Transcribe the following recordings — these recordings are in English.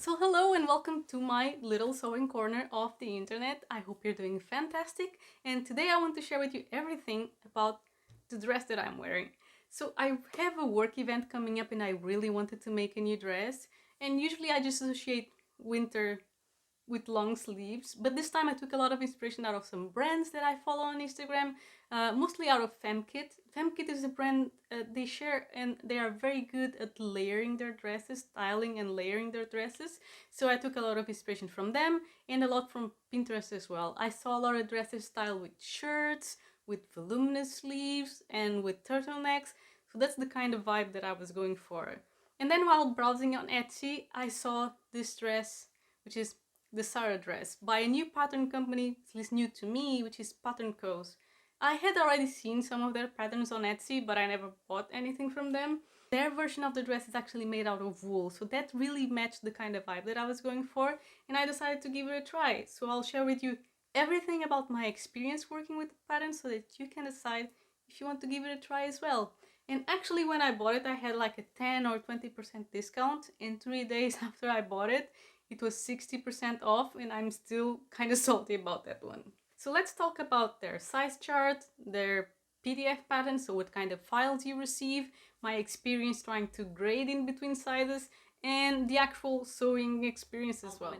So hello and welcome to my little sewing corner of the internet. I hope you're doing fantastic, and today I want to share with you everything about the dress that I'm wearing. So I have a work event coming up and I really wanted to make a new dress, and usually I just associate winter with long sleeves, but this time I took a lot of inspiration out of some brands that I follow on Instagram, mostly out of Femkit. Femkit is a brand they share, and they are very good at layering their dresses, styling and layering their dresses. So I took a lot of inspiration from them and a lot from Pinterest as well. I saw a lot of dresses styled with shirts, with voluminous sleeves and with turtlenecks. So that's the kind of vibe that I was going for. And then while browsing on Etsy, I saw this dress, which is the Sarah dress by a new pattern company, at least new to me, which is PatternCos. I had already seen some of their patterns on Etsy, but I never bought anything from them. Their version of the dress is actually made out of wool, so that really matched the kind of vibe that I was going for, and I decided to give it a try. So I'll share with you everything about my experience working with the pattern so that you can decide if you want to give it a try as well. And actually when I bought it, I had like a 10 or 20% discount, and 3 days after I bought it, it was 60% off, and I'm still kind of salty about that one. So let's talk about their size chart, their PDF pattern, so what kind of files you receive, my experience trying to grade in between sizes, and the actual sewing experience as well.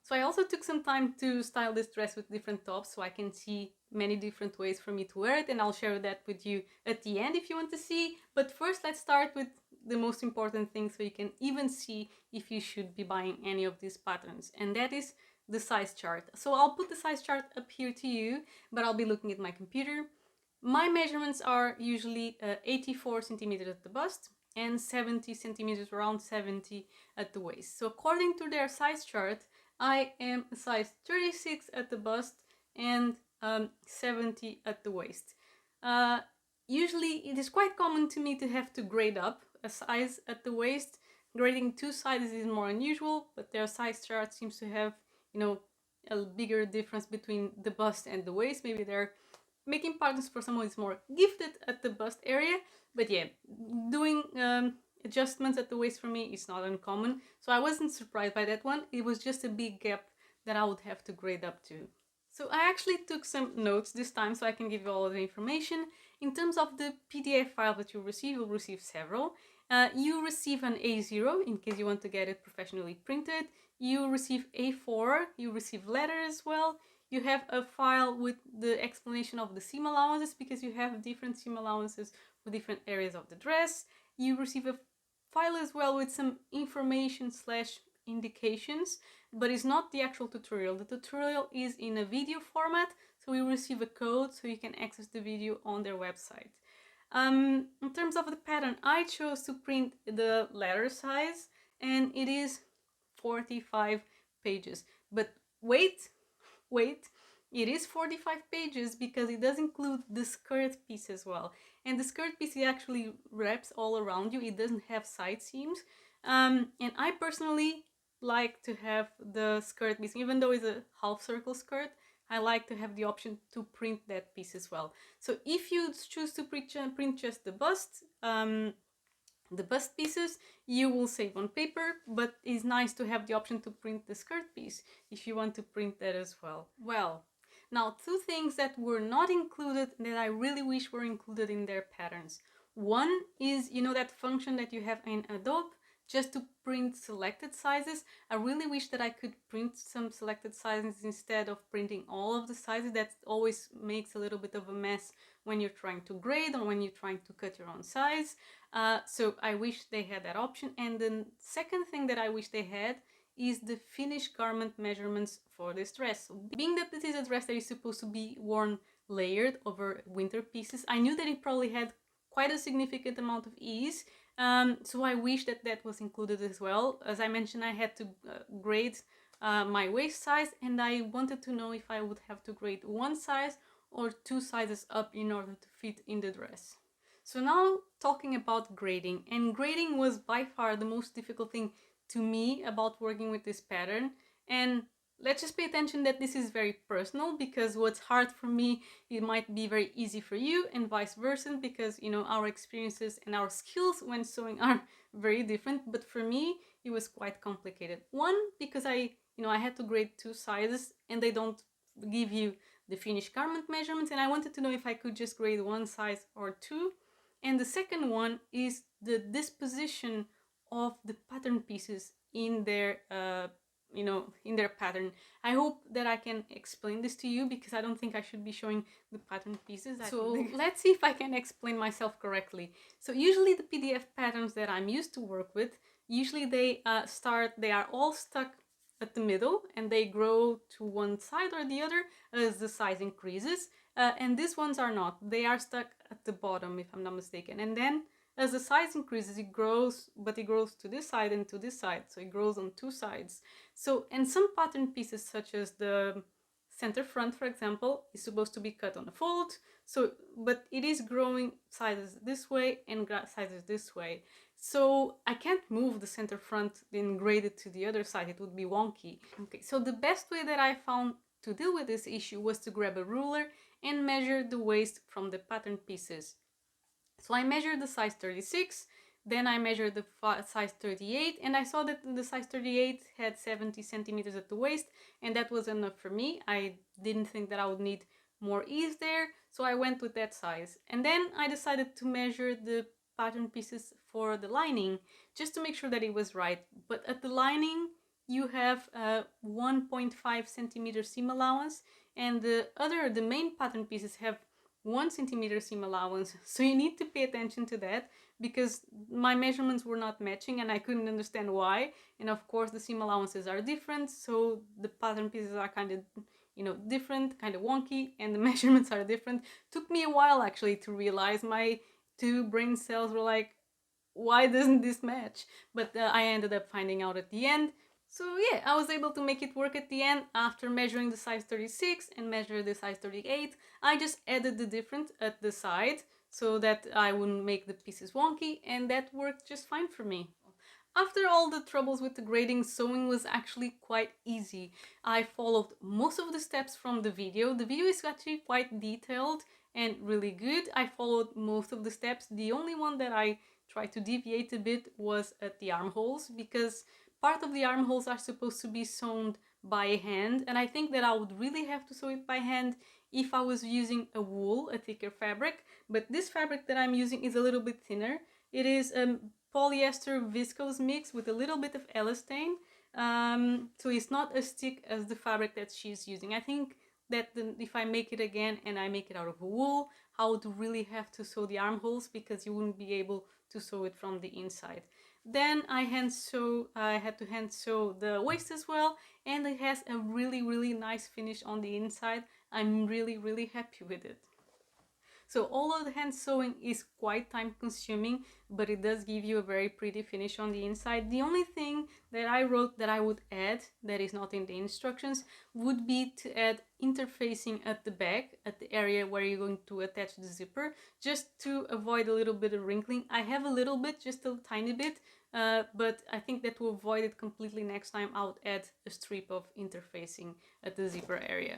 So I also took some time to style this dress with different tops so I can see many different ways for me to wear it, and I'll share that with you at the end if you want to see. But first let's start with the most important thing so you can even see if you should be buying any of these patterns, and that is the size chart. So I'll put the size chart up here to you, but I'll be looking at my computer. My measurements are usually 84 centimeters at the bust and 70 centimeters, around 70 at the waist. So according to their size chart, I am a size 36 at the bust and 70 at the waist. Usually it is quite common to me to have to grade up a size at the waist. Grading two sizes is more unusual, but their size chart seems to have, a bigger difference between the bust and the waist. Maybe they're making patterns for someone who's more gifted at the bust area, but yeah, doing adjustments at the waist for me is not uncommon, so I wasn't surprised by that one. It was just a big gap that I would have to grade up to. So I actually took some notes this time so I can give you all of the information. In terms of the PDF file that you'll receive several. You receive an A0 in case you want to get it professionally printed. You receive A4, you receive letter as well. You have a file with the explanation of the seam allowances because you have different seam allowances for different areas of the dress. You receive a file as well with some information slash indications, but it's not the actual tutorial. The tutorial is in a video format, so you receive a code so you can access the video on their website. In terms of the pattern, I chose to print the letter size, and it is 45 pages. But wait, it is 45 pages because it does include the skirt piece as well. And the skirt piece actually wraps all around you. It doesn't have side seams. And I personally like to have the skirt piece, even though it's a half circle skirt, I like to have the option to print that piece as well. So if you choose to print just the bust pieces, you will save on paper, but it's nice to have the option to print the skirt piece if you want to print that as well. Well, now two things that were not included that I really wish were included in their patterns. One is, that function that you have in Adobe just to print selected sizes. I really wish that I could print some selected sizes instead of printing all of the sizes. That always makes a little bit of a mess when you're trying to grade or when you're trying to cut your own size. So I wish they had that option. And the second thing that I wish they had is the finished garment measurements for this dress. Being that this is a dress that is supposed to be worn layered over winter pieces, I knew that it probably had quite a significant amount of ease. So I wish that that was included as well. As I mentioned, I had to grade my waist size, and I wanted to know if I would have to grade one size or two sizes up in order to fit in the dress. So now talking about grading, and grading was by far the most difficult thing to me about working with this pattern. And let's just pay attention that this is very personal, because what's hard for me, it might be very easy for you, and vice versa, because our experiences and our skills when sewing are very different. But for me, it was quite complicated. One, because I had to grade 2 sizes and they don't give you the finished garment measurements, and I wanted to know if I could just grade 1 size or 2. And the second one is the disposition of the pattern pieces in their in their pattern. I hope that I can explain this to you, because I don't think I should be showing the pattern pieces. So let's see if I can explain myself correctly. So usually the PDF patterns that I'm used to work with, usually they are all stuck at the middle and they grow to one side or the other as the size increases. And these ones are not. They are stuck at the bottom, if I'm not mistaken. And then as the size increases, it grows, but it grows to this side and to this side. So it grows on 2 sides. So, and some pattern pieces, such as the center front, for example, is supposed to be cut on a fold. So, but it is growing sizes this way and sizes this way. So I can't move the center front and grade it to the other side. It would be wonky. Okay, so the best way that I found to deal with this issue was to grab a ruler and measure the waist from the pattern pieces. So I measured the size 36, then I measured the size 38, and I saw that the size 38 had 70 centimeters at the waist, and that was enough for me. I didn't think that I would need more ease there, so I went with that size. And then I decided to measure the pattern pieces for the lining, just to make sure that it was right. But at the lining, you have 1.5 centimeter seam allowance, and the main pattern pieces have 1 centimeter seam allowance. So you need to pay attention to that, because my measurements were not matching and I couldn't understand why. And of course the seam allowances are different, so the pattern pieces are kind of different, kind of wonky, and the measurements are different. Took me a while actually to realize. My 2 brain cells were like, why doesn't this match? But I ended up finding out at the end. So yeah, I was able to make it work at the end. After measuring the size 36 and measure the size 38, I just added the difference at the side so that I wouldn't make the pieces wonky, and that worked just fine for me. After all the troubles with the grading, sewing was actually quite easy. I followed most of the steps from the video. The video is actually quite detailed and really good. I followed most of the steps. The only one that I tried to deviate a bit was at the armholes, because part of the armholes are supposed to be sewn by hand, and I think that I would really have to sew it by hand if I was using a wool, a thicker fabric. But this fabric that I'm using is a little bit thinner. It is polyester viscose mix with a little bit of elastane, so it's not as thick as the fabric that she's using. I think that if I make it again and I make it out of a wool, I would really have to sew the armholes, because you wouldn't be able to sew it from the inside. Then I had to hand sew the waist as well, and it has a really nice finish on the inside. I'm really happy with it. So all of the hand sewing is quite time consuming, but it does give you a very pretty finish on the inside. The only thing that I wrote that I would add, that is not in the instructions, would be to add interfacing at the back, at the area where you're going to attach the zipper, just to avoid a little bit of wrinkling. I have a little bit, just a tiny bit, but I think that to avoid it completely next time, I would add a strip of interfacing at the zipper area.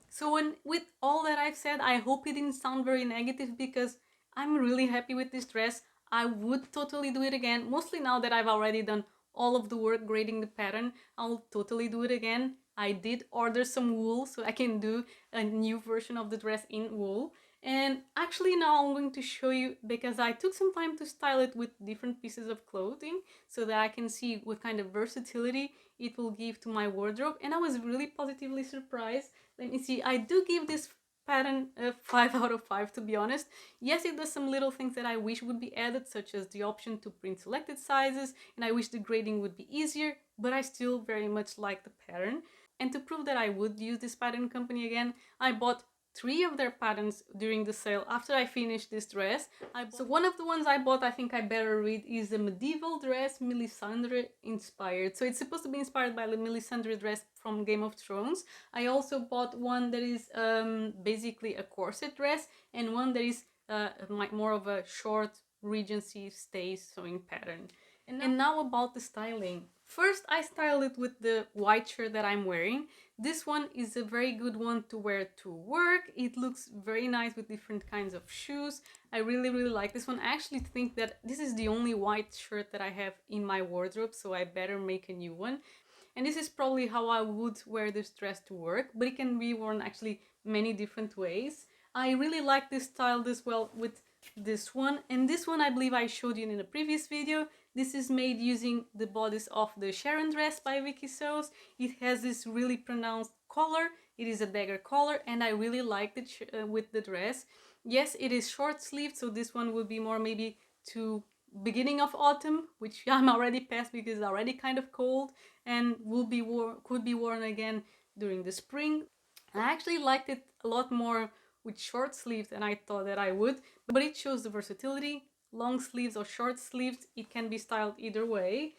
So with all that I've said, I hope it didn't sound very negative, because I'm really happy with this dress. I would totally do it again, mostly now that I've already done all of the work grading the pattern. I'll totally do it again. I did order some wool, so I can do a new version of the dress in wool. And actually now I'm going to show you, because I took some time to style it with different pieces of clothing so that I can see what kind of versatility it will give to my wardrobe, and I was really positively surprised. Let me see, I do give this pattern a 5 out of 5, to be honest. Yes, it does some little things that I wish would be added, such as the option to print selected sizes, and I wish the grading would be easier, but I still very much like the pattern. And to prove that I would use this pattern company again, I bought 3 of their patterns during the sale after I finished this dress. So one of the ones I bought, I think I better read, is a medieval dress, Melisandre inspired. So it's supposed to be inspired by the Melisandre dress from Game of Thrones. I also bought one that is basically a corset dress, and one that is more of a short Regency stays sewing pattern. And now about the styling. First, I styled it with the white shirt that I'm wearing. This one is a very good one to wear to work. It looks very nice with different kinds of shoes. I really like this one. I actually think that this is the only white shirt that I have in my wardrobe, so I better make a new one. And this is probably how I would wear this dress to work, but it can be worn actually many different ways. I really like this style as well with this one, and this one I believe I showed you in a previous video. This is made using the bodice of the Sharon dress by Vikisews. It has this really pronounced collar. It is a dagger collar, and I really liked it with the dress. Yes, it is short sleeved, so this one will be more maybe to beginning of autumn, which I'm already past because it's already kind of cold, and could be worn again during the spring. I actually liked it a lot more with short sleeves than I thought that I would, but it shows the versatility. Long sleeves or short sleeves, it can be styled either way.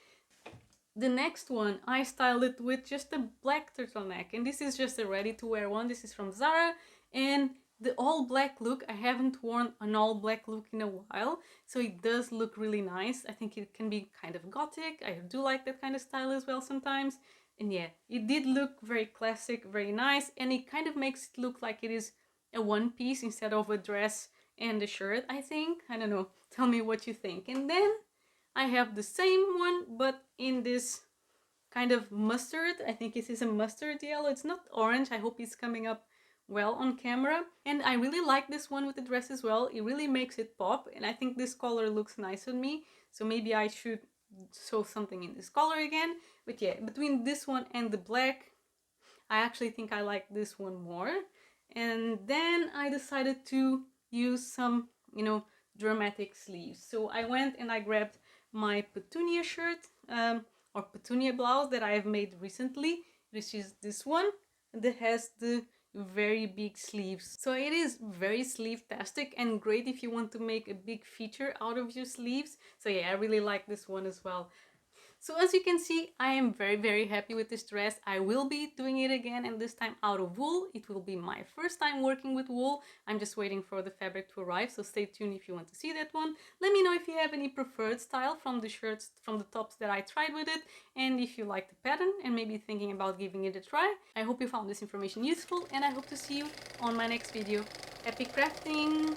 The next one, I styled it with just a black turtleneck, and this is just a ready to wear one. This is from Zara, and the all black look, I haven't worn an all black look in a while, so it does look really nice. I think it can be kind of gothic. I do like that kind of style as well sometimes. And yeah, it did look very classic, very nice, and it kind of makes it look like it is a one piece instead of a dress and a shirt, I think. I don't know, tell me what you think. And then I have the same one, but in this kind of mustard. I think this is a mustard yellow. It's not orange. I hope it's coming up well on camera. And I really like this one with the dress as well. It really makes it pop, and I think this color looks nice on me. So maybe I should sew something in this color again. But yeah, between this one and the black, I actually think I like this one more. And then I decided to use some, dramatic sleeves. So I went and I grabbed my Petunia shirt, or Petunia blouse that I have made recently, which is this one, and it has the very big sleeves. So it is very sleeve-tastic and great if you want to make a big feature out of your sleeves. So yeah, I really like this one as well. So as you can see, I am very happy with this dress. I will be doing it again, and this time out of wool. It will be my first time working with wool. I'm just waiting for the fabric to arrive, so stay tuned if you want to see that one. Let me know if you have any preferred style from the shirts, from the tops that I tried with it, and if you like the pattern and maybe thinking about giving it a try. I hope you found this information useful, and I hope to see you on my next video. Happy crafting!